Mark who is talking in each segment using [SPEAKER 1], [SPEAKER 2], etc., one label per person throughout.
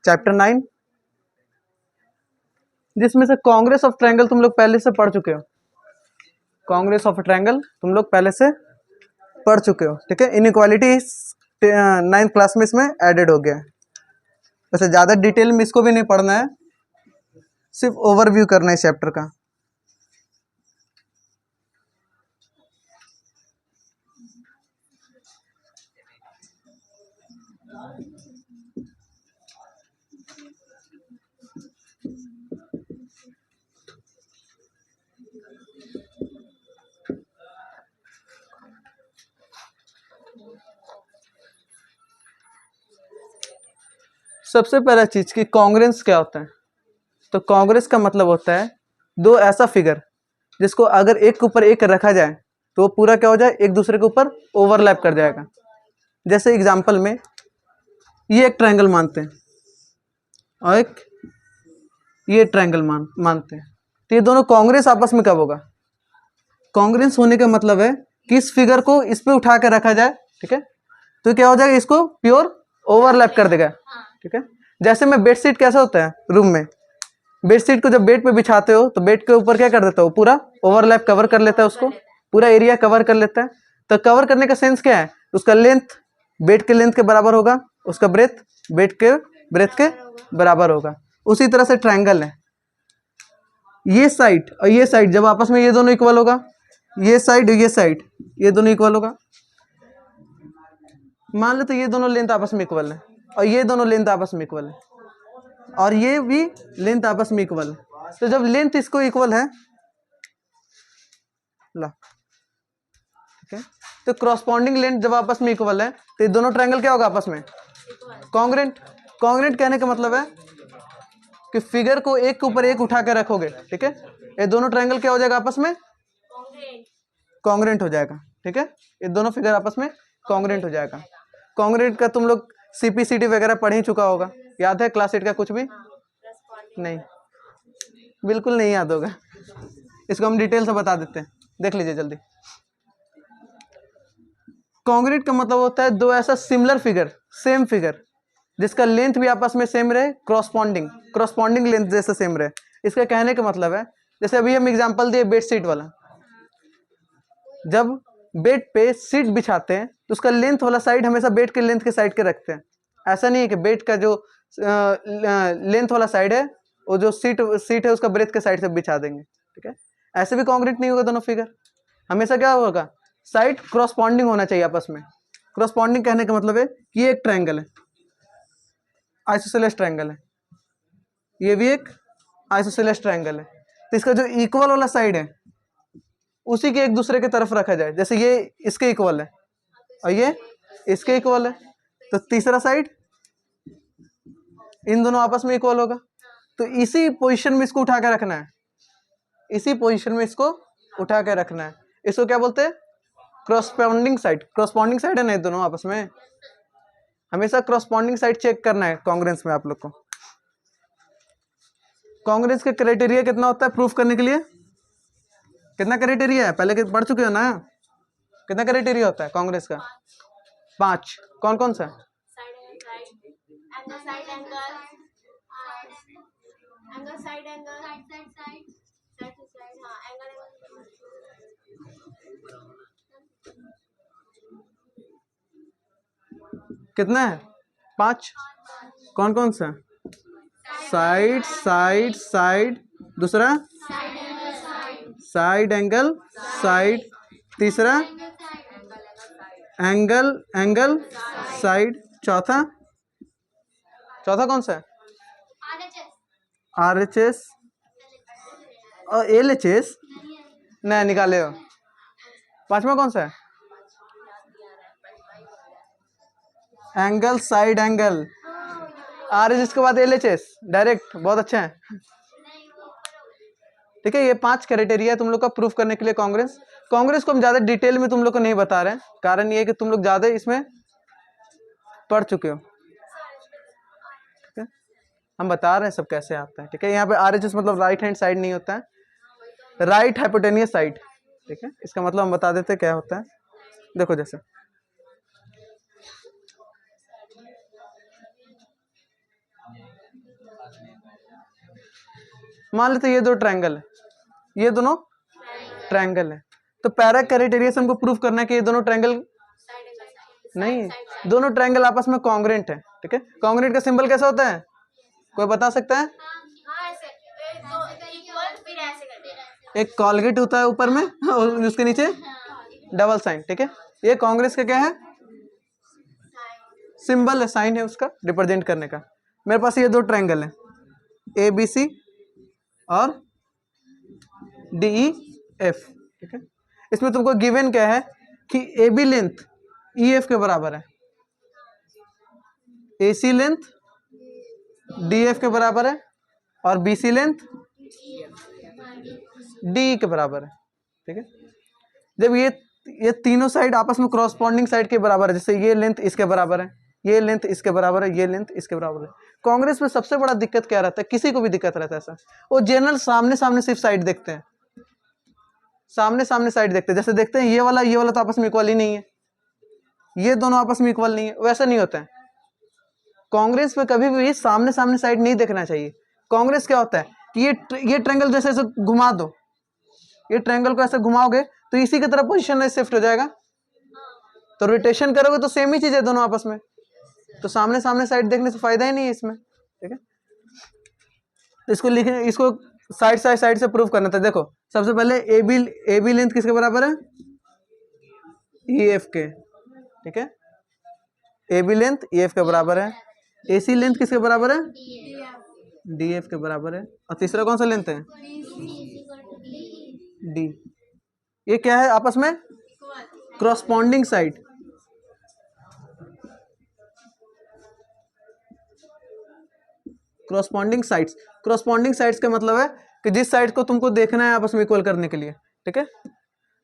[SPEAKER 1] Chapter 9, जिसमें से Congress of triangle तुम लोग पहले से पढ़ चुके हो। कांग्रेस ऑफ ट्रायंगल तुम लोग पहले से पढ़ चुके हो, ठीक है। इनइक्वालिटी 9th क्लास में इसमें एडेड हो गया है। वैसे ज़्यादा डिटेल में इसको भी नहीं पढ़ना है, सिर्फ ओवरव्यू करना है इस चैप्टर का। सबसे पहला चीज कि कॉन्ग्रेंस क्या होता है। तो कॉन्ग्रेंस का मतलब होता है दो ऐसा फिगर जिसको अगर एक के ऊपर एक रखा जाए तो वो पूरा क्या हो जाए, एक दूसरे के ऊपर ओवरलैप कर जाएगा। जैसे एग्जांपल में ये एक ट्रायंगल मानते हैं और एक ये ट्रायंगल मानते हैं, तो ये दोनों कांग्रेस आपस में कब होगा। कांग्रेस होने का मतलब है कि इस फिगर को इस पे उठा कर रखा जाए, ठीक है, तो क्या हो जाएगा, इसको प्योर ओवरलैप कर देगा, ठीक है। जैसे में बेडशीट कैसा होता है रूम में, बेडशीट को जब बेड पे बिछाते हो तो बेड के ऊपर क्या कर देता है, पूरा ओवरलैप कवर कर लेता है, उसको पूरा एरिया कवर कर लेता है। तो कवर करने का सेंस क्या है, उसका लेंथ बेड के लेंथ के बराबर होगा, उसका ब्रेथ बेड के ब्रेथ के बराबर होगा। उसी तरह से ट्रायंगल है, ये साइड और ये साइड जब आपस में ये दोनों इक्वल होगा, ये साइड ये दोनों इक्वल होगा। मान लो तो ये दोनों लेंथ आपस में इक्वल है और ये दोनों लेंथ आपस में इक्वल है और ये भी लेंथ आपस में इक्वल है। तो जब लेंथ इसको इक्वल है ला, ठीक है, तो क्रॉसपॉन्डिंग लेंथ जब आपस में इक्वल है तो ये दोनों ट्रायंगल क्या होगा, आपस में कॉन्ग्रेंट। कॉन्ग्रेंट कहने का मतलब है कि फिगर को एक के ऊपर एक उठा कर रखोगे, ठीक है, ये दोनों ट्रायंगल क्या हो जाएगा, आपस में कॉन्ग्रेंट हो जाएगा, ठीक है। ये दोनों फिगर आपस में कॉन्ग्रेंट हो जाएगा। कॉन्ग्रेंट का तुम लोग सीपीसीटी वगैरह पढ़ ही चुका होगा, याद है क्लास 8 का कुछ भी नहीं, बिल्कुल नहीं याद होगा। इसको हम डिटेल से बता देते हैं, देख लीजिए जल्दी। कॉन्ग्रेंट का मतलब होता है दो ऐसा सिमिलर फिगर, सेम फिगर जिसका लेंथ भी आपस में सेम रहे, क्रॉसपॉन्डिंग लेंथ जैसे सेम रहे। इसका कहने का मतलब है, जैसे अभी हम एग्जांपल दिए बेडशीट वाला, जब बेड पे सीट बिछाते हैं तो उसका लेंथ वाला साइड हमेशा बेड के लेंथ के साइड के रखते हैं। ऐसा नहीं है कि बेड का जो लेंथ वाला साइड है वो जो सीट है उसका ब्रेथ के साइड से बिछा देंगे, ठीक है। ऐसे भी कॉन्ग्रेंट नहीं होगा दोनों फिगर, हमेशा क्या होगा, साइड क्रॉसपॉन्डिंग होना चाहिए आपस में। क्रॉसपॉन्डिंग कहने का मतलब है कि ये एक ट्रायंगल है, आइसोसेलेस ट्रायंगल है, ये भी एक आइसोसेलेस ट्रायंगल है, तो इसका जो इक्वल वाला साइड है उसी के एक दूसरे के तरफ रखा जाए। जैसे ये इसके इक्वल है और ये इसके इक्वल है, तो तीसरा साइड इन दोनों आपस में इक्वल होगा। तो इसी पोजीशन में इसको उठा के रखना है, इसी पोजीशन में इसको उठा के रखना है। इसको क्या बोलते हैं, क्रॉसपॉन्डिंग साइड। क्रॉसपॉन्डिंग साइड है ना, दोनों आपस में, हमेशा क्रॉसपॉन्डिंग साइड चेक करना है कांग्रेंस में आप लोग को। कांग्रेंस का क्राइटेरिया कितना होता है प्रूफ करने के लिए, कितना क्राइटेरिया है, पहले पढ़ चुके हो ना, कितना क्राइटेरिया होता है कांग्रेस का, 5। कौन कौन सा, कितना है, 5। कौन कौन सा, साइड साइड साइड, दूसरा साइड एंगल साइड, तीसरा एंगल एंगल साइड, चौथा कौन सा है, RHS और LHS नहीं निकाले हो। 5वां कौन सा है, एंगल साइड एंगल, RHS के बाद LHS डायरेक्ट, बहुत अच्छा है, ठीक है। ये 5 क्राइटेरिया तुम लोग का प्रूफ करने के लिए कांग्रेस को हम ज्यादा डिटेल में तुम लोग को नहीं बता रहे हैं, कारण ये है कि तुम लोग ज्यादा इसमें पढ़ चुके हो, ठीक है। हम बता रहे हैं सब कैसे आता है, ठीक है। यहाँ पे RHS मतलब राइट हैंड साइड नहीं होता है, राइट हाइपोटेनियस साइड, ठीक है। इसका मतलब हम बता देते हैं क्या होता है। देखो जैसे मान लेते ये दो ट्रायंगल है, ये दोनों ट्रायंगल है, तो पैरा क्राइटेरिया से हमको प्रूफ करना है कि ये दोनों ट्रायंगल नहीं, दोनों ट्रायंगल आपस में कॉन्ग्रुएंट है। ठीक है, कॉन्ग्रुएंट का सिंबल कैसा होता है, कोई बता सकता है? एक कॉलगेट होता है ऊपर में और उसके नीचे डबल साइन। ठीक है, ये कांग्रेस का क्या है, सिंबल है, साइन है उसका रिप्रेजेंट करने का। मेरे पास ये दो ट्रायंगल है ए बी सी और डी ई एफ। ठीक है, इसमें तुमको गिवन क्या है कि A B length E F के बराबर है, A C length D F के बराबर है और बी सी लेंथ डी के बराबर है। ठीक है, जब ये तीनों साइड आपस में क्रॉसपॉन्डिंग साइड के बराबर है, जैसे ये लेंथ इसके बराबर है, ये लेंथ इसके बराबर है, ये लेंथ इसके बराबर है। कांग्रेस में सबसे बड़ा दिक्कत क्या रहता है, किसी को भी दिक्कत रहता है ऐसा, वो जनरल सामने सामने सिर्फ साइड देखते हैं, सामने सामने साइड देखते हैं, जैसे देखते हैं ये वाला तो आपस में इक्वल ही नहीं है, ये दोनों आपस में इक्वल नहीं है, वैसा नहीं होता है। कांग्रेस में कभी भी सामने सामने साइड नहीं देखना चाहिए। कांग्रेस क्या होता है कि ये ट्रायंगल जैसे ऐसे घुमा दो, ये ट्रायंगल को ऐसे घुमाओगे तो इसी की तरफ पोजीशन में शिफ्ट हो जाएगा, तो रोटेशन करोगे तो सेम ही चीज है दोनों आपस में, तो सामने सामने साइड देखने से फायदा ही नहीं है इसमें। ठीक है, तो इसको लिखने, इसको साइड से प्रूव करना था। देखो सबसे पहले ए बी लेंथ किसके बराबर है, ई एफ के। ठीक है, A B length E F के बराबर है, ए सी लेंथ किसके बराबर है, डी एफ के बराबर है, और तीसरा कौन सा लेंथ है, डी। ये क्या है आपस में, क्रॉसपॉन्डिंग साइड। क्रॉसपॉन्डिंग साइड्स का मतलब है कि जिस साइड को तुमको देखना है आपस में इक्वल करने के लिए। ठीक है,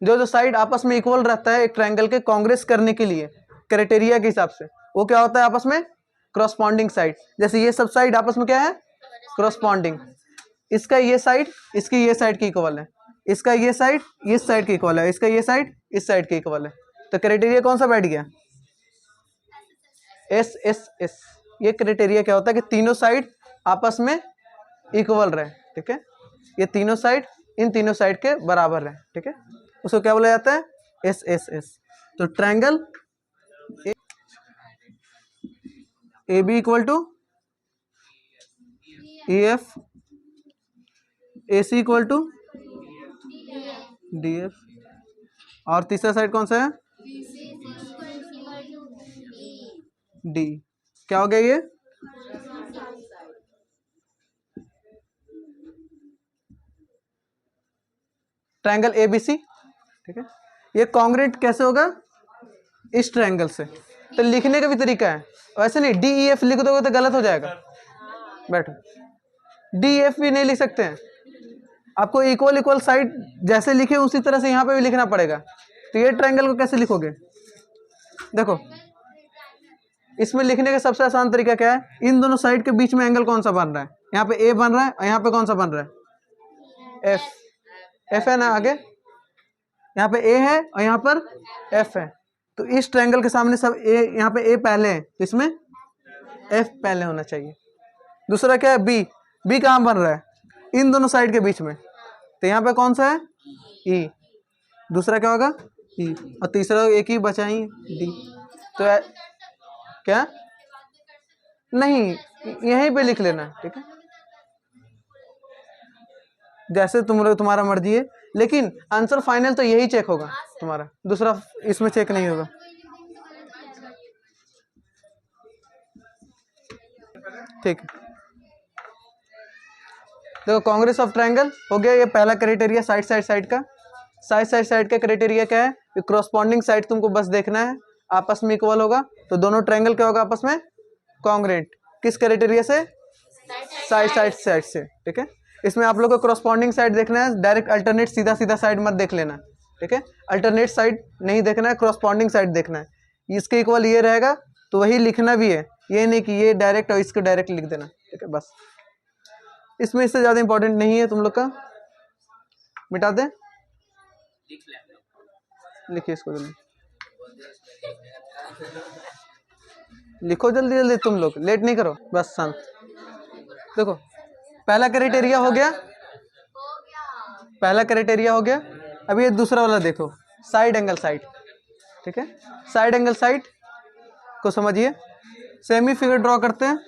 [SPEAKER 1] जो साइड आपस में इक्वल रहता है एक ट्रायंगल के कांग्रेस करने के लिए क्राइटेरिया के हिसाब से, वो क्या होता है आपस में, क्रॉसपॉन्डिंग साइड। जैसे ये सब साइड आपस में क्या है, क्रॉसपॉन्डिंग। इसका ये साइड इसकी ये साइड की इक्वल है, इसका ये साइड इस साइड की इक्वल है, इसका ये साइड इस साइड की इक्वल है, तो क्राइटेरिया कौन सा बैठ गया, एस एस एस। ये क्राइटेरिया क्या होता है कि तीनों साइड आपस में इक्वल रहे। ठीक है, ये तीनों साइड इन तीनों साइड के बराबर रहे। ठीक है, उसको क्या बोला जाता है, एस एस एस। तो triangle A B equal to E F, A C equal to D F, और तीसरा साइड कौन सा है, डी। क्या हो गया ये, ट्रायंगल ए बी सी। ठीक है, ये कॉन्ग्रुएंट कैसे होगा, इस ट्रायंगल से। तो लिखने का भी तरीका है, वैसे नहीं डी ई एफ लिख दोगे तो गलत हो जाएगा। बैठो, डी एफ भी नहीं लिख सकते हैं, आपको इक्वल साइड जैसे लिखे उसी तरह से यहाँ पे भी लिखना पड़ेगा। तो ये ट्रायंगल को कैसे लिखोगे, देखो इसमें लिखने का सबसे आसान तरीका क्या है, इन दोनों साइड के बीच में एंगल कौन सा बन रहा है, यहाँ पे ए बन रहा है और यहाँ पे कौन सा बन रहा है, एफ। एफ है ना, आगे यहाँ पे ए है और यहाँ पर एफ है, तो इस ट्रायंगल के सामने सब ए, यहाँ पे ए पहले है तो इसमें एफ पहले होना चाहिए। दूसरा क्या है, बी। बी कहाँ बन रहा है, इन दोनों साइड के बीच में, तो यहाँ पे कौन सा है, ई। दूसरा क्या होगा, ई, और तीसरा एक ही बचा ही, डी। तो क्या नहीं, यहीं पे लिख लेना। ठीक है, जैसे तुम्हारा मर्जी है, लेकिन आंसर फाइनल तो यही चेक होगा तुम्हारा, दूसरा इसमें चेक नहीं होगा। ठीक है, देखो कांग्रेस ऑफ ट्रायंगल हो गया, ये पहला क्राइटेरिया साइड का। साइड का क्राइटेरिया क्या है, कि क्रॉसपॉन्डिंग साइड तुमको बस देखना है, आपस में इक्वल होगा, तो दोनों ट्रायंगल क्या होगा आपस में, कांग्रुएंट। किस क्राइटेरिया से, साइड से। ठीक है, इसमें आप लोग को क्रॉसपॉन्डिंग साइड देखना है, डायरेक्ट अल्टरनेट सीधा साइड मत देख लेना। ठीक है, अल्टरनेट साइड नहीं देखना है, क्रॉसपॉन्डिंग साइड देखना है। इसके इक्वल ये रहेगा तो वही लिखना भी है, ये नहीं कि ये डायरेक्ट और इसको डायरेक्ट लिख देना। ठीक है, बस इसमें इससे ज्यादा इंपॉर्टेंट नहीं है तुम लोग का, मिटा दे, लिखिए इसको जल्दी, लिखो जल्दी तुम लोग लेट नहीं करो, बस शांत। देखो पहला क्राइटेरिया हो गया, पहला क्राइटेरिया हो गया। अब ये दूसरा वाला देखो, साइड एंगल साइड। ठीक है, साइड एंगल साइड को समझिए। सेमी फिगर ड्रॉ करते हैं।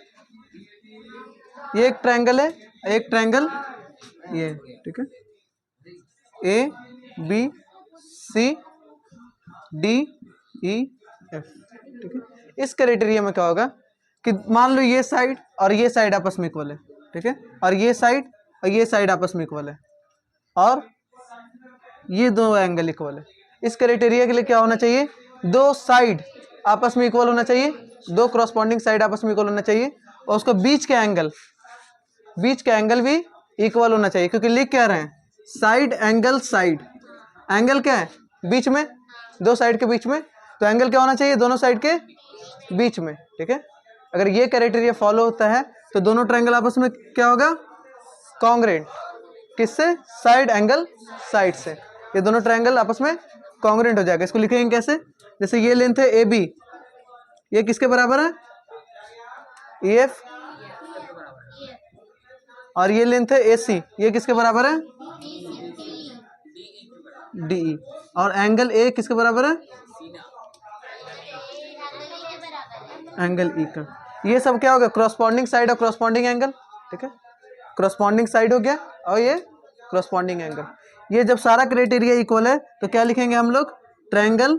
[SPEAKER 1] ये एक ट्रायंगल है, एक ट्रायंगल ये, ठीक है, A B C D E F. ठीक है, इस क्राइटेरिया में क्या होगा कि मान लो ये साइड और ये साइड आपस में इक्वल है। ठीक है, और ये साइड और ये साइड आपस में इक्वल है, और ये दो एंगल इक्वल है। इस क्राइटेरिया के लिए क्या होना चाहिए, दो साइड आपस में इक्वल होना चाहिए, दो क्रॉसपॉन्डिंग साइड आपस में इक्वल होना चाहिए, और उसका बीच का एंगल भी इक्वल होना चाहिए। क्योंकि लिख क्या रहे हैं, साइड एंगल साइड, एंगल क्या है बीच में, दो साइड के बीच में, तो एंगल क्या होना चाहिए, दोनों साइड के बीच में। ठीक है, अगर ये क्राइटेरिया फॉलो होता है तो दोनों ट्रायंगल आपस में क्या होगा, कॉन्ग्रुएंट। किससे, साइड एंगल साइड से। ये दोनों ट्रायंगल आपस में कॉन्ग्रुएंट हो जाएगा। इसको लिखेंगे कैसे, जैसे ये लेंथ है ए बी, ये किसके बराबर है, ई एफ, और ये लेंथ है ए सी, ये किसके बराबर है, डी ई, और एंगल ए किसके बराबर है, एंगल ई का। ये सब क्या हो गया, क्रॉसपॉन्डिंग साइड और क्रॉसपॉन्डिंग एंगल। ठीक है, क्रॉसपॉन्डिंग साइड हो गया और ये क्रॉसपॉन्डिंग एंगल। ये जब सारा क्राइटेरिया इक्वल है तो क्या लिखेंगे हम लोग, triangle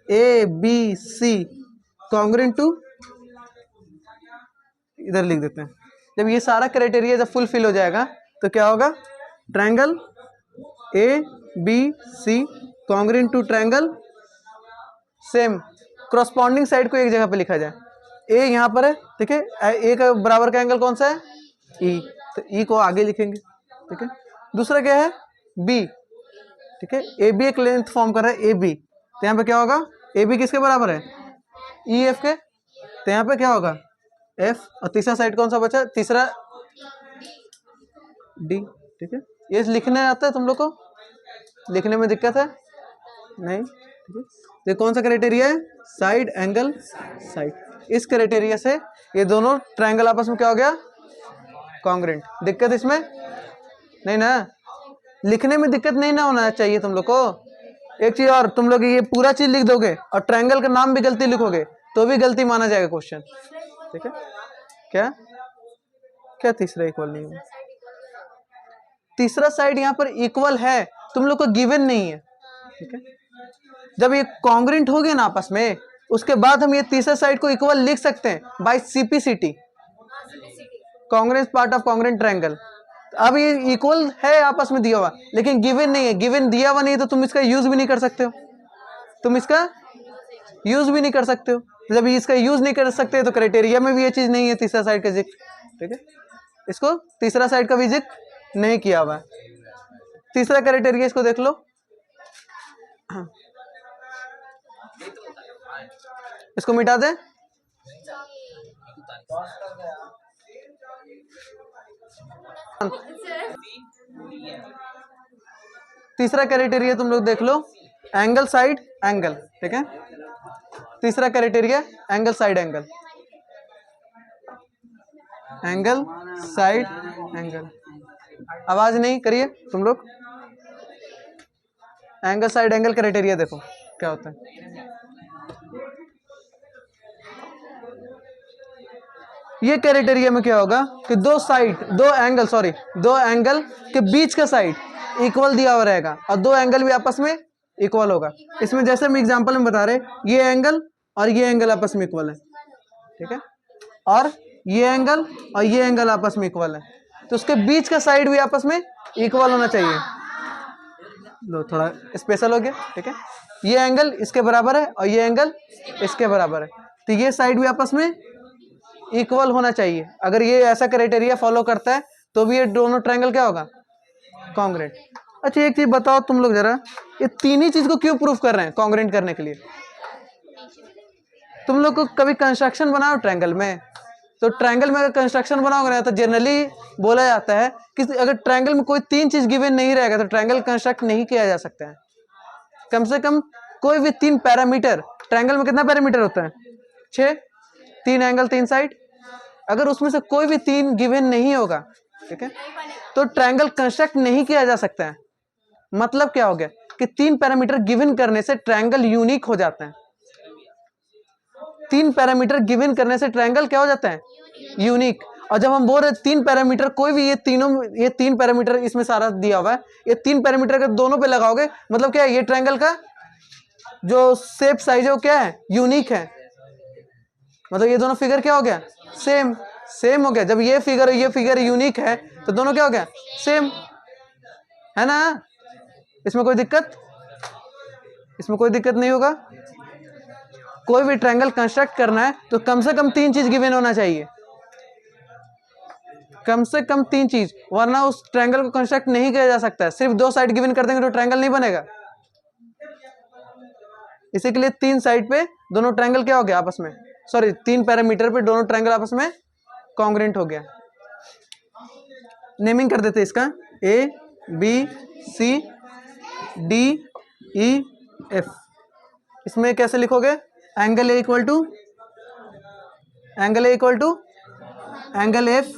[SPEAKER 1] A B C congruent to, इधर लिख देते हैं। जब ये सारा क्राइटेरिया जब फुलफिल हो जाएगा तो क्या होगा, triangle A B C congruent to triangle, same corresponding side को एक जगह पे लिखा जाए, ए यहाँ पर है। ठीक है, ए का बराबर का एंगल कौन सा है, ई, तो ई को आगे लिखेंगे। ठीक है, दूसरा क्या है, बी। ठीक है, ए बी एक लेंथ फॉर्म कर रहा है ए बी, तो यहाँ पे क्या होगा, ए बी किसके बराबर है, ई एफ के, तो यहाँ पे क्या होगा, एफ, और तीसरा साइड कौन सा बचा, तीसरा डी। ठीक है, ये लिखने आता है तुम लोग को, लिखने में दिक्कत है नहीं। ठीक है, ये कौन सा क्राइटेरिया है, साइड एंगल साइड। इस क्राइटेरिया से ये दोनों ट्रायंगल आपस में क्या हो गया, कॉन्ग्रुएंट। दिक्कत इसमें नहीं ना, लिखने में दिक्कत नहीं ना होना चाहिए तुम लोग को। एक चीज और, तुम लोग ये पूरा चीज लिख दोगे और ट्रायंगल का नाम भी गलती लिखोगे तो भी गलती माना जाएगा क्वेश्चन। ठीक है, क्या क्या तीसरा इक्वल नहीं है, तीसरा साइड यहाँ पर इक्वल है, तुम लोग को गिवन नहीं है। ठीक है, जब ये कॉन्ग्रुएंट हो गए ना आपस में, उसके बाद हम ये तीसरा साइड को इक्वल लिख सकते हैं by CPCT, congruence part of congruent triangle. अब ये इक्वल है आपस में दिया हुआ, लेकिन गिवन नहीं है। गिवन दिया हुआ नहीं तो तुम इसका यूज भी नहीं कर सकते हो, तुम इसका यूज भी नहीं कर सकते हो। जब इसका यूज नहीं कर सकते तो क्राइटेरिया में भी ये चीज नहीं है, तीसरा साइड का जिक्र। ठीक है, इसको तीसरा साइड का भी जिक्र नहीं किया हुआ है। तीसरा क्राइटेरिया इसको देख लो, इसको मिटा दें। तीसरा क्राइटेरिया तुम लोग देख लो, एंगल साइड एंगल। ठीक है, तीसरा criteria angle side angle, angle side angle. आवाज नहीं करिए तुम लोग, एंगल साइड एंगल क्राइटेरिया देखो क्या होता है। ये क्राइटेरिया में क्या होगा कि दो साइड, दो एंगल के बीच का साइड इक्वल दिया हुआ रहेगा और दो एंगल भी आपस में इक्वल होगा। इसमें जैसे हम एग्जांपल में बता रहे, ये एंगल और ये एंगल आपस में इक्वल है। ठीक है, और ये एंगल और ये एंगल आपस में इक्वल है, तो उसके बीच का साइड भी आपस में इक्वल होना चाहिए। लो थोड़ा स्पेशल हो गया। ठीक है, ये एंगल इसके बराबर है और ये एंगल इसके बराबर है, तो ये साइड भी आपस में इक्वल होना चाहिए। अगर ये ऐसा क्राइटेरिया फॉलो करता है तो भी ये दोनों ट्रायंगल क्या होगा, कॉन्ग्रुएंट। अच्छा एक चीज बताओ तुम लोग जरा, ये तीन ही चीज को क्यों प्रूफ कर रहे हैं कॉन्ग्रुएंट करने के लिए? तुम लोग को कभी कंस्ट्रक्शन बनाओ ट्रायंगल में, तो ट्रायंगल में अगर कंस्ट्रक्शन बनाओगे ना तो जनरली बोला जाता है कि अगर ट्रायंगल में कोई तीन चीज गिवन नहीं रहेगा तो ट्रायंगल कंस्ट्रक्ट नहीं किया जा सकता है। कम से कम कोई भी तीन पैरामीटर, ट्रायंगल में कितना पैरामीटर होता है, 6, 3 एंगल 3 साइड, अगर उसमें से कोई भी तीन गिवन नहीं होगा, ठीक है, तो ट्रायंगल कंस्ट्रक्ट नहीं किया जा सकता है। मतलब क्या हो गया कि तीन पैरामीटर गिवन करने से ट्रायंगल यूनिक हो जाता है। तीन पैरामीटर गिवन करने से ट्रायंगल क्या हो जाता है? यूनिक। और जब हम बोल रहे तीन पैरामीटर, कोई भी ये तीन पैरामीटर इसमें सारा दिया हुआ है, ये तीन पैरामीटर अगर दोनों पे लगाओगे मतलब क्या है, ये ट्रायंगल का जो शेप साइज है वो क्या है? यूनिक है। मतलब ये दोनों फिगर क्या हो गया? सेम। सेम हो गया। जब ये फिगर यूनिक है तो दोनों क्या हो गया? सेम, है ना? इसमें कोई दिक्कत? इसमें कोई दिक्कत नहीं होगा। कोई भी ट्रायंगल कंस्ट्रक्ट करना है तो कम से कम तीन चीज गिवन होना चाहिए, कम से कम तीन चीज, वरना उस ट्रायंगल को कंस्ट्रक्ट नहीं किया जा सकता है। सिर्फ दो साइड गिवन कर देंगे तो ट्रायंगल नहीं बनेगा। इसी के लिए तीन साइड पे दोनों ट्रायंगल क्या हो गया आपस में, सॉरी तीन पैरामीटर पे दोनों ट्रायंगल आपस में कॉन्ग्रुएंट हो गया। नेमिंग कर देते इसका A B C D E F. इसमें कैसे लिखोगे? Angle A equal to angle F,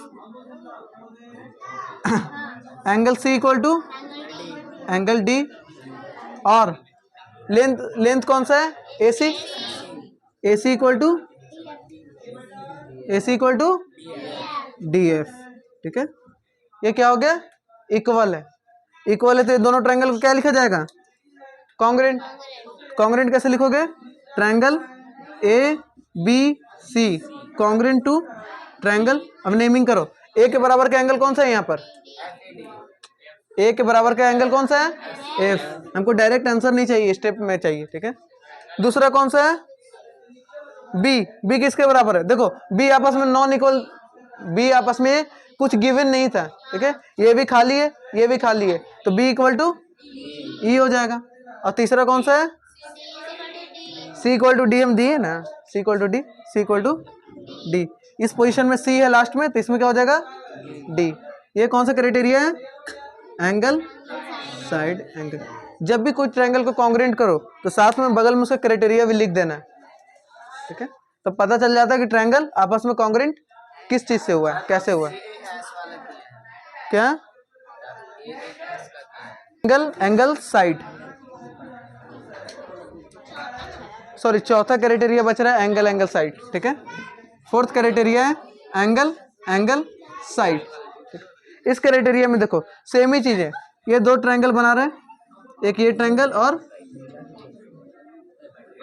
[SPEAKER 1] angle C equal to angle D, और लेंथ कौन सा है? A C equal to D F. ठीक है, ये क्या हो गया? इक्वल है। इक्वल है तो दोनों ट्रायंगल को क्या लिखा जाएगा? कॉन्ग्रुएंट। कॉन्ग्रुएंट कैसे लिखोगे? Triangle A B C congruent to triangle. अब नेमिंग करो। ए के बराबर का एंगल कौन सा है यहाँ पर? ए के बराबर का एंगल कौन सा है? एफ। हमको डायरेक्ट आंसर नहीं चाहिए, स्टेप में चाहिए। ठीक है, दूसरा कौन सा है? बी। बी किसके बराबर है? देखो बी आपस में नॉन इक्वल, बी आपस में कुछ गिवन नहीं था। ठीक है, ये भी खाली है, ये भी खाली है, तो बी इक्वल टू ई हो जाएगा। और तीसरा कौन सा है? सी इक्वल टू डी। हम दिए ना, सी इक्वल टू डी। इस पोजीशन में सी है लास्ट में, तो इसमें क्या हो जाएगा? डी। ये कौन सा क्राइटेरिया है? Angle side angle. जब भी कोई ट्रायंगल को कॉन्ग्रुएंट करो तो साथ में बगल में उसका क्राइटेरिया भी लिख देना है। ठीक है, तो पता चल जाता है कि ट्रायंगल आपस में कॉन्ग्रुएंट किस चीज से हुआ है, कैसे हुआ है। क्या? एंगल साइड, सॉरी चौथा क्राइटेरिया बच रहा है एंगल साइड। ठीक है, फोर्थ क्राइटेरिया है एंगल साइड। इस क्राइटेरिया में देखो सेम ही चीज है, ये दो ट्रायंगल बना रहे हैं, एक ये ट्रायंगल और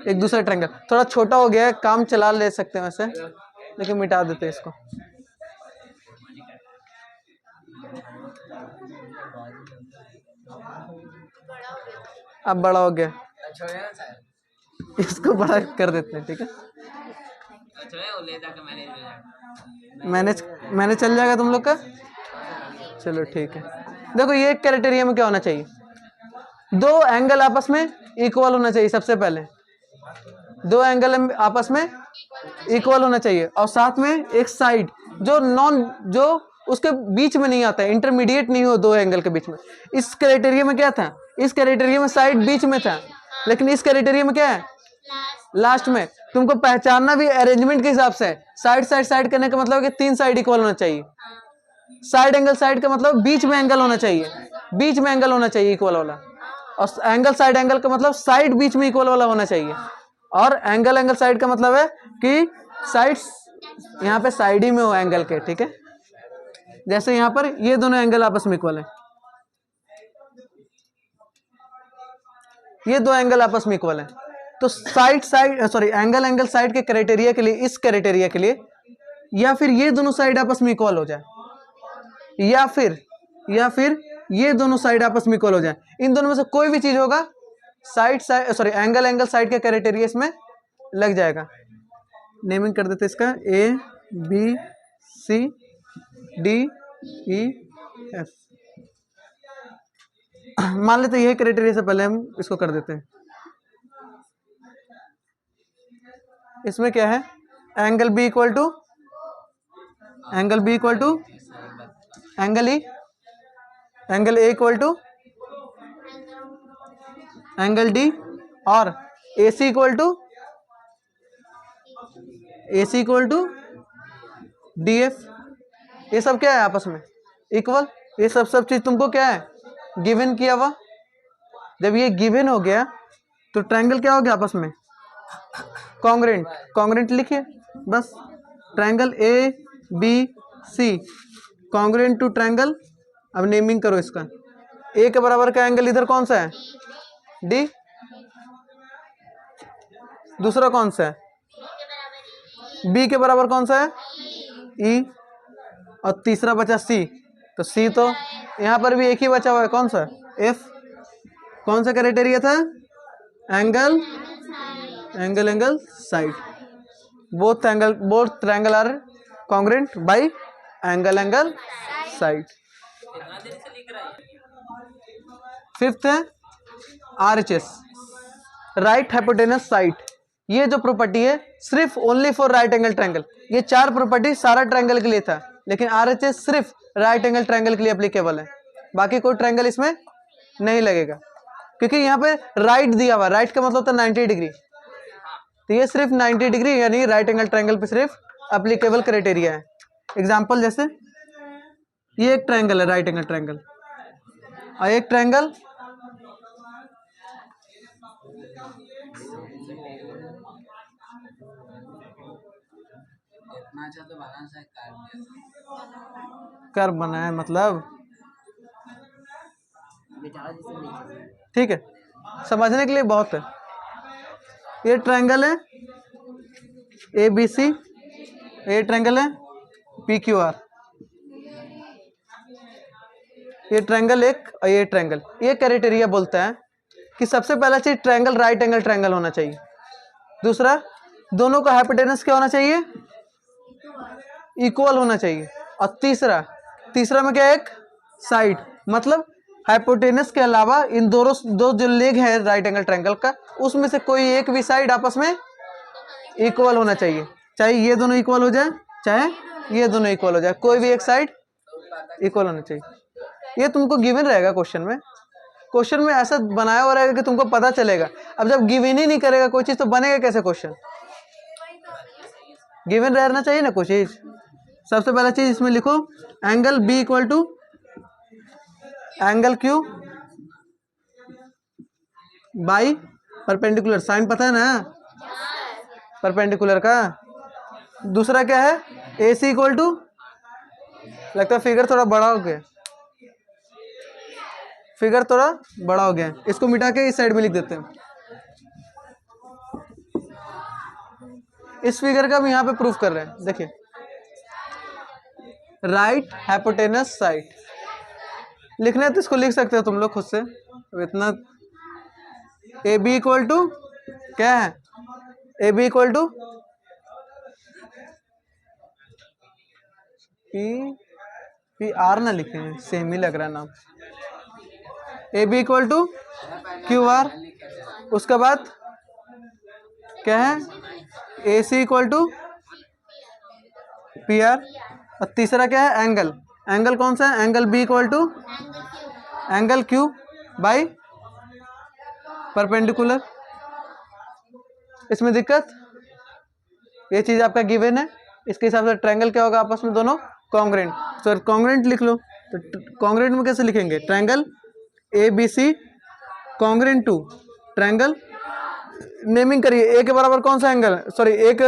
[SPEAKER 1] एक दूसरा ट्रायंगल। थोड़ा छोटा हो गया है, काम चला ले सकते हैं वैसे, लेकिन मिटा देते हैं इसको। अब बड़ा हो गया, इसको बड़ा कर देते हैं। ठीक है, मैनेज चल जाएगा तुम लोग का। चलो ठीक है, देखो ये क्राइटेरिया में क्या होना चाहिए? दो एंगल आपस में इक्वल होना चाहिए। सबसे पहले दो एंगल आपस में इक्वल होना चाहिए, और साथ में एक साइड जो उसके बीच में नहीं आता है, इंटरमीडिएट नहीं हो दो एंगल के बीच में। इस क्राइटेरिया में क्या था? इस क्राइटेरिया में साइड बीच में था, लेकिन इस क्राइटेरिया में क्या है? लास्ट में। तुमको पहचानना भी अरेंजमेंट के हिसाब से। साइड करने का मतलब कि तीन साइड इक्वल होना चाहिए। साइड एंगल साइड का मतलब बीच में एंगल होना चाहिए, बीच में एंगल होना चाहिए इक्वल वाला। और एंगल साइड एंगल का मतलब साइड बीच में इक्वल वाला होना चाहिए। और एंगल साइड का मतलब है कि साइड्स यहाँ पे साइड ही में हो एंगल के। ठीक है, जैसे यहाँ पर ये दोनों एंगल आपस में इक्वल है, ये दो एंगल आपस में इक्वल है, तो एंगल साइड के क्राइटेरिया के लिए, इस क्राइटेरिया के लिए, या फिर ये दोनों साइड आपस में इक्वल हो जाए, या फिर ये दोनों साइड आपस में इक्वल हो जाए। इन दोनों में से कोई भी चीज होगा, एंगल साइड के क्राइटेरिया इसमें लग जाएगा। नेमिंग कर देते इसका A B C D E F. मान लेते यही क्राइटेरिया से पहले हम इसको कर देते हैं। इसमें क्या है? Angle B equal to angle E, angle A equal to angle D, और A C equal to DF, ये सब क्या है आपस में इक्वल। ये सब चीज तुमको क्या है गिवन किया हुआ। जब ये गिवन हो गया तो ट्रायंगल क्या हो गया आपस में कॉन्ग्रेंट। कॉन्ग्रेंट लिखिए बस, triangle ABC congruent to triangle. अब नेमिंग करो इसका। ए के बराबर का एंगल इधर कौन सा है D, दूसरा कौन सा है B के बराबर कौन सा है E, और तीसरा बचा C, तो C तो यहाँ पर भी एक ही बचा हुआ है, कौन सा F। कौन सा क्राइटेरिया था angle side. Both triangle are congruent by angle side. Fifth है RHS, राइट हाइपोटेनस साइड। ये जो प्रॉपर्टी है सिर्फ only for right angle triangle. ये चार प्रॉपर्टी सारा ट्रायंगल के लिए था, लेकिन RHS सिर्फ राइट एंगल ट्रायंगल के लिए एप्लीकेबल है, बाकी कोई ट्रायंगल इसमें नहीं लगेगा, क्योंकि यहाँ पे राइट दिया हुआ। राइट का मतलब होता है 90 डिग्री, तो ये सिर्फ 90 डिग्री यानी राइट एंगल ट्रायंगल पे सिर्फ एप्लीकेबल क्राइटेरिया है। एग्जांपल जैसे ये एक ट्रायंगल है राइट एंगल ट्रायंगल, और एक ट्रायंगल कर्व बना है, मतलब ठीक है, समझने के लिए बहुत है। ये ट्रायंगल है ABC, ये ट्रायंगल है PQR, ये ट्रायंगल एक और ये ट्रायंगल। ये क्राइटेरिया बोलता है कि सबसे पहला चीज ट्रायंगल राइट एंगल ट्रायंगल होना चाहिए। दूसरा, दोनों का हाइपोटेनस क्या होना चाहिए इक्वल होना चाहिए। और तीसरा में क्या है एक साइड, मतलब हाइपोटेनस के अलावा इन दो जो लेग है राइट एंगल ट्रायंगल का, उसमें से कोई एक भी साइड आपस में इक्वल होना चाहिए। चाहे ये दोनों इक्वल हो जाए, चाहे ये दोनों इक्वल हो जाए, कोई भी एक साइड इक्वल होना चाहिए। ये तुमको गिवन रहेगा क्वेश्चन में ऐसा बनाया हुआ रहेगा कि तुमको पता चलेगा। अब जब गिवन ही नहीं करेगा कोई चीज तो बनेगा कैसे क्वेश्चन। गिवन रहना चाहिए ना कोई चीज। सबसे पहला चीज इसमें लिखो angle B equal to angle Q by perpendicular. Sign पता है ना परपेंडिकुलर का। दूसरा क्या है AC इक्वल टू, लगता है फिगर थोड़ा बड़ा हो गया, इसको मिटा के इस साइड में लिख देते हैं। इस फिगर का भी यहाँ पे प्रूफ कर रहे हैं, देखिए राइट हाइपोटेनस साइड लिखना है तो इसको लिख सकते हो तुम लोग खुद से। अब इतना AB इक्वल टू क्या है, AB इक्वल टू PR ना लिखे हैं, सेम ही लग रहा है नाम। AB इक्वल टू QR, उसके बाद क्या है AC इक्वल टू PR, और तीसरा क्या है एंगल कौन सा है angle B equal to angle Q by perpendicular. इसमें दिक्कत, ये चीज आपका गिवन है, इसके हिसाब से ट्रायंगल क्या होगा आपस में दोनों कॉन्ग्रेंट। सर कॉन्ग्रेंट लिख लो, तो कॉन्ग्रेंट में कैसे लिखेंगे triangle ABC congruent to triangle. Naming करिए, ए के बराबर कौन सा एंगल, सॉरी एक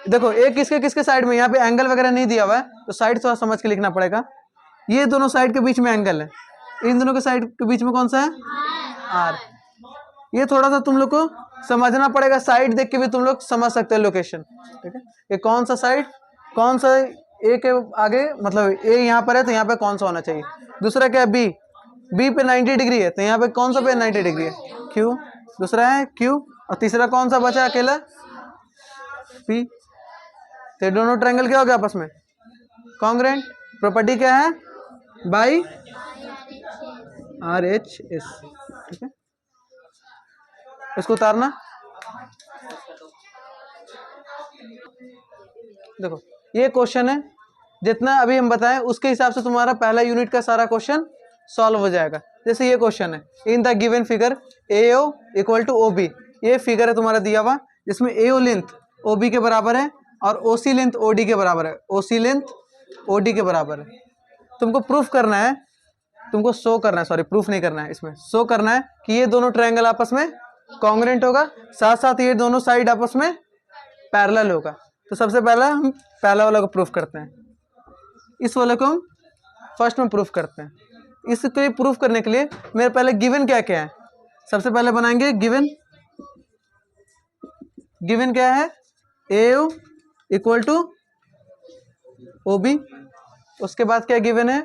[SPEAKER 1] देखो ए किसके साइड में, यहाँ पे एंगल वगैरह नहीं दिया हुआ है तो साइड थोड़ा समझ के लिखना पड़ेगा। ये दोनों साइड के बीच में एंगल है, इन दोनों के साइड के बीच में कौन सा है R। ये थोड़ा सा तुम लोग को समझना पड़ेगा, साइड देख के भी तुम लोग समझ सकते हो लोकेशन, ठीक है। ये कौन सा साइड, कौन सा ए के आगे, मतलब ए यहाँ पर है तो यहाँ पे कौन सा होना चाहिए। दूसरा क्या है बी पे 90 डिग्री है तो यहाँ पे कौन सा पे 90 डिग्री है Q, दूसरा है Q, और तीसरा कौन सा बचा अकेला P। तो दोनों ट्रायंगल क्या हो गया आपस में कॉन्ग्रेंट। प्रॉपर्टी क्या है बाई RHS, ठीक है। इसको उतारना, देखो ये क्वेश्चन है, जितना अभी हम बताएं उसके हिसाब से तुम्हारा पहला यूनिट का सारा क्वेश्चन सॉल्व हो जाएगा। जैसे ये क्वेश्चन है in the given figure AO equal to OB, ये फिगर है तुम्हारा दिया हुआ जिसमें AO लेंथ OB के बराबर है और ओसी लेंथ ओडी के बराबर है, ओसी लेंथ ओडी के बराबर है। तुमको प्रूफ करना है, तुमको शो करना है, सॉरी प्रूफ नहीं करना है, इसमें शो करना है कि ये दोनों ट्रायंगल आपस में कॉन्ग्रुएंट होगा, साथ साथ ये दोनों साइड आपस में पैरेलल होगा। तो सबसे पहला हम पहला वाला को प्रूफ करते हैं, इस वाले को हम फर्स्ट में प्रूफ करते हैं। इसके लिए प्रूफ करने के लिए मेरे पहले गिवन क्या क्या है, सबसे पहले बनाएंगे गिवन। गिवन क्या है, ए इक्वल टू ओ बी। उसके बाद क्या गिवन है,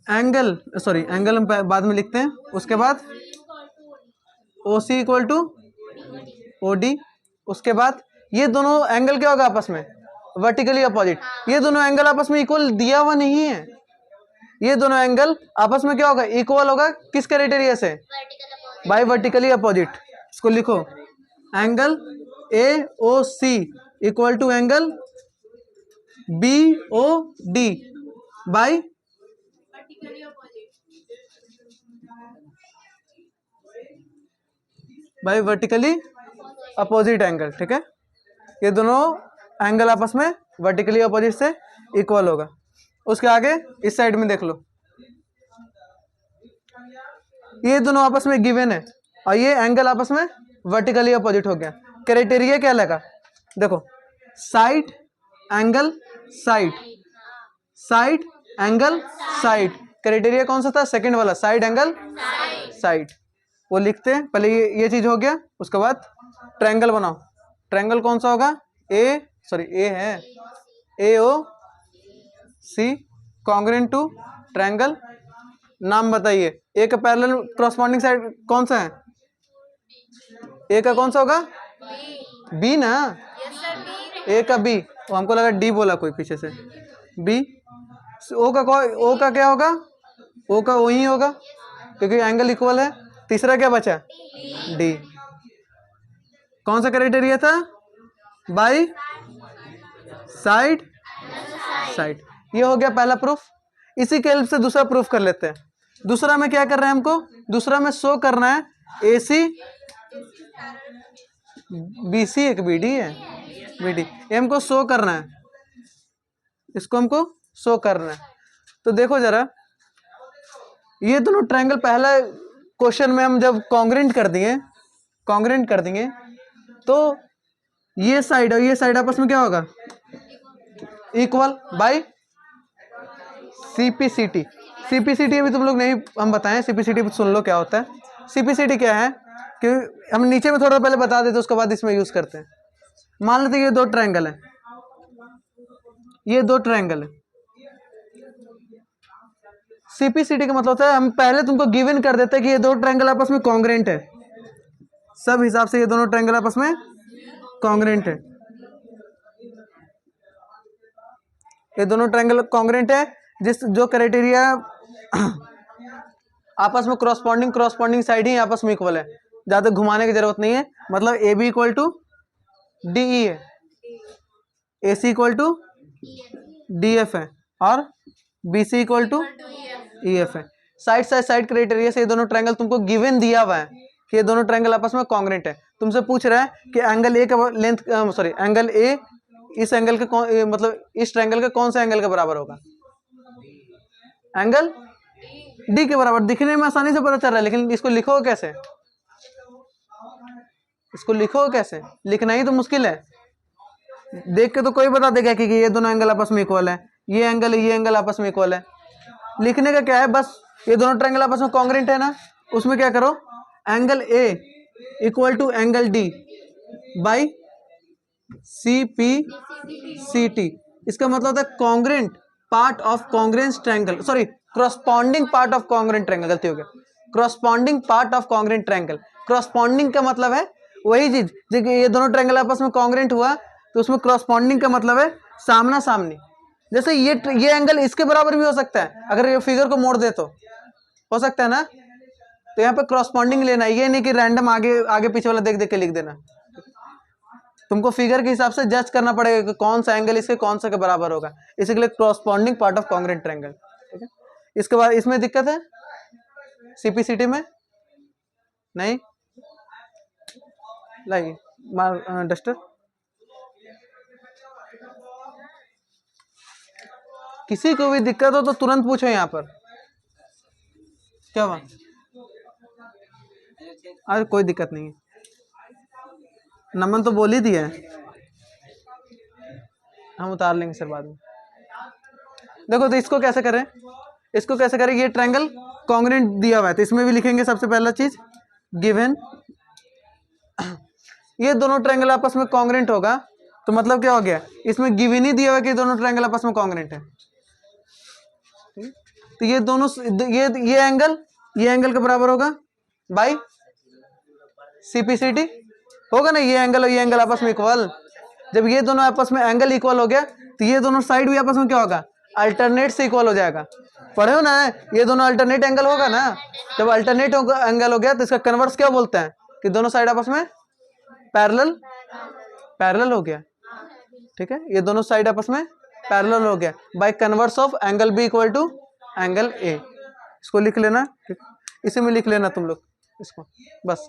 [SPEAKER 1] एंगल, सॉरी एंगल हम बाद में लिखते हैं। उसके बाद ओ C equal two O D. उसके बाद ये दोनों एंगल क्या होगा आपस में, वर्टिकली अपोजिट। ये दोनों एंगल आपस में इक्वल दिया हुआ नहीं है, ये दोनों एंगल आपस में क्या होगा, इक्वल होगा। किस क्राइटेरिया से, बाय वर्टिकली अपोजिट। इसको लिखो, angle A O C equal to angle B O D by vertically opposite angle. ठीक है, ये दोनों एंगल आपस में वर्टिकली अपोजिट से इक्वल होगा। उसके आगे इस साइड में देख लो, ये दोनों आपस में गिवन है और ये एंगल आपस में वर्टिकली अपोजिट हो गया। क्राइटेरिया क्या लगा, देखो side angle side, side angle side. Criteria कौन सा था, सेकंड वाला, साइड एंगल साइड। वो लिखते हैं पहले, ये चीज हो गया। उसके बाद ट्रायंगल बनाओ। ट्रायंगल कौन सा होगा, ए है, ए O C congruent to triangle. नाम बताइए, ए का पैरेलल कॉरस्पॉन्डिंग साइड कौन सा है, ए का कौन सा होगा, बी ना, ए का बी। हमको लगा डी बोला कोई पीछे से, बी। ओ का क्या होगा, ओ का ओ ही होगा क्योंकि एंगल इक्वल है। तीसरा क्या बचा, डी। कौन सा क्राइटेरिया था, बाय साइड साइड। ये हो गया पहला प्रूफ। इसी के हेल्प से दूसरा प्रूफ कर लेते हैं। दूसरा में क्या कर रहे हैं हमको, दूसरा में शो करना है एसी बीसी एक बीडी है, बीडी ये हमको शो करना है, इसको हमको शो करना है। तो देखो जरा, ये दोनों ट्रायंगल पहला क्वेश्चन में हम जब कॉन्ग्रुएंट कर दिए तो ये साइड और ये साइड आपस में क्या होगा, इक्वल बाय सीपीसीटी। सीपीसीटी अभी तुम लोग नहीं हम बताएं, सीपीसीटी सुन लो क्या होता है। सीपीसीटी क्या है कि हम नीचे में थोड़ा पहले बता देते, उसके बाद इसमें यूज करते हैं। मान लेते ये दो ट्रायंगल है, ये दो ट्रायंगल है। सीपीसीटी का मतलब होता है हम पहले तुमको गिवन कर देते हैं कि ये दो ट्रायंगल आपस में कॉन्ग्रुएंट है, सब हिसाब से ये दोनों ट्रायंगल आपस में कॉन्ग्रुएंट है, ये दोनों ट्रायंगल कॉन्ग्रुएंट है। जो क्राइटेरिया आपस में क्रॉसपॉन्डिंग साइड ही आपस में इक्वल है, ज्यादा घुमाने की जरूरत नहीं है। मतलब A B equal to D E है, A C equal to D F है और B C equal to E F है। साइड क्राइटेरिया से ये दोनों ट्रायंगल तुमको गिवन दिया हुआ है कि ये दोनों ट्रायंगल आपस में कॉन्ग्रुएंट है। तुमसे पूछ रहा है कि एंगल ए का लेंथ, सॉरी एंगल ए इस एंगल के मतलब इस ट्रायंगल के कौन सा एंगल के बराबर होगा, एंगल डी के बराबर। दिखने में आसानी से पता चल रहा है, लेकिन इसको लिखो कैसे, इसको लिखो कैसे, लिखना ही तो मुश्किल है। देख के तो कोई बता देगा कि ये दोनों एंगल आपस में इक्वल है, ये एंगल आपस में इक्वल है। लिखने का क्या है, बस ये दोनों ट्रायंगल आपस में कॉन्ग्रुएंट है ना, उसमें क्या करो, angle A equal to angle D by C P C T. इसका मतलब होता है congruent part of congruent triangle, sorry corresponding part of congruent triangle, गलती हो गया, corresponding part of congruent triangle. Corresponding का मतलब है वही चीज, देखिए ये दोनों ट्रायंगल आपस में कॉन्ग्रुएंट हुआ तो उसमें क्रॉसपॉन्डिंग का मतलब है सामना सामनी। जैसे ये एंगल इसके बराबर भी हो सकता है, अगर ये फिगर को मोड़ दे तो हो सकता है ना। तो यहाँ पे क्रॉसपॉन्डिंग लेना है, ये नहीं कि रैंडम आगे पीछे वाला देख देख के लिख देना। तुमको फिगर के हिसाब से जज करना पड़ेगा कि कौन सा एंगल इसके कौन सा के बराबर होगा, इसी के लिए corresponding part of congruent triangle. ठीक है, इसके बाद इसमें दिक्कत है सीपीसीटी में नहीं, लाइए डस्टर। किसी को भी दिक्कत हो तो तुरंत पूछो यहाँ पर। क्या हुआ? अरे कोई दिक्कत नहीं है, नमन तो बोल ही दिया है, हम उतार लेंगे सर बाद में। देखो तो इसको कैसे करें, इसको कैसे करें, ये ट्रायंगल कॉन्ग्रुएंट दिया हुआ है तो इसमें भी लिखेंगे सबसे पहला चीज गिवन, ये दोनों ट्रायंगल आपस में कॉन्ग्रुएंट होगा तो मतलब क्या हो गया, इसमें गिवन ही दिया हुआ है कि दोनों ट्रायंगल आपस में कॉन्ग्रुएंट है। तो ये दोनों ये एंगल के बराबर होगा बाई CPCT होगा ना, ये एंगल और ये एंगल आपस में इक्वल। जब ये दोनों आपस में एंगल इक्वल हो गया तो ये दोनों साइड भी आपस में क्या होगा, अल्टरनेट से इक्वल हो जाएगा। पढ़े हो ना, ये दोनों अल्टरनेट एंगल होगा ना, जब अल्टरनेट एंगल हो गया तो इसका कन्वर्स क्या बोलते हैं कि दोनों साइड आपस में पैरेलल हो गया। ठीक है, ये दोनों साइड आपस में पैरेलल हो गया by converse of angle B equal to angle A। इसको लिख लेना, इसी में लिख लेना तुम लोग इसको बस।